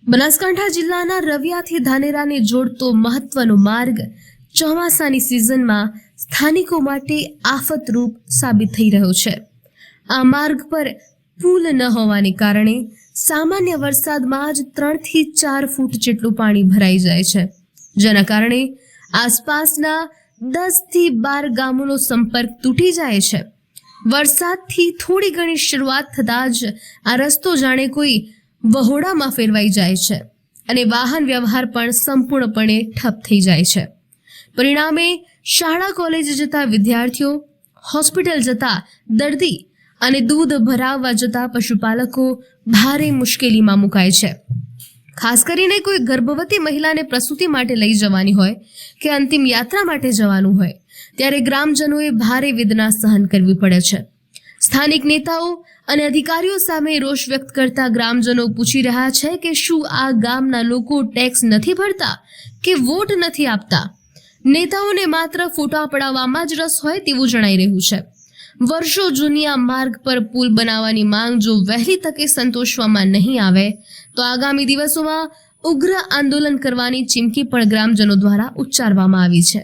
બનાસકાંઠા જિલ્લાના રવિયાથી ધાનેરાને જોડતો મહત્વનો માર્ગ ચોમાસાની સિઝનમાં સ્થાનિકો માટે આફતરૂપ સાબિત થઈ રહ્યો છે। આ માર્ગ પર પુલ ન હોવાને કારણે સામાન્ય વરસાદમાં જ 3 થી 4 ફૂટ જેટલું પાણી ભરાઈ જાય છે, જેના કારણે આસપાસના 10 થી 12 ગામોનો સંપર્ક તૂટી જાય છે। વરસાદથી થોડી ઘણી શરૂઆત થતાં જ આ રસ્તો જાણે કોઈ વહોડામાં ફેરવાઈ જાય છે અને વાહન વ્યવહાર પણ સંપૂર્ણપણે ઠપ થઈ જાય છે। પરિણામે શાળા કોલેજ જતા વિદ્યાર્થીઓ, હોસ્પિટલ જતા દર્દી અને દૂધ ભરાવવા જતા પશુપાલકો ભારે મુશ્કેલીમાં મુકાય છે। ખાસ કરીને કોઈ ગર્ભવતી મહિલાને પ્રસૂતિ માટે લઈ જવાની હોય કે અંતિમ યાત્રા માટે જવાનું હોય ત્યારે ગ્રામજનોએ ભારે વેદના સહન કરવી પડે છે। સ્થાનિક નેતાઓ અને અધિકારીઓ સામે રોષ વ્યક્ત કરતા ગ્રામજનો પૂછી રહ્યા છે કે શું આ ગામના લોકો ટેક્સ નથી ભરતા કે વોટ નથી આપતા? નેતાઓને માત્ર ફોટા પડાવવામાં જ રસ હોય તેવું જણાઈ રહ્યું છે। વર્ષો જૂની આ માર્ગ પર પુલ બનાવવાની માંગ જો વહેલી તકે સંતોષવામાં નહીં આવે તો આગામી દિવસોમાં ઉગ્ર આંદોલન કરવાની ચીમકી પણ ગ્રામજનો દ્વારા ઉચ્ચારવામાં આવી છે।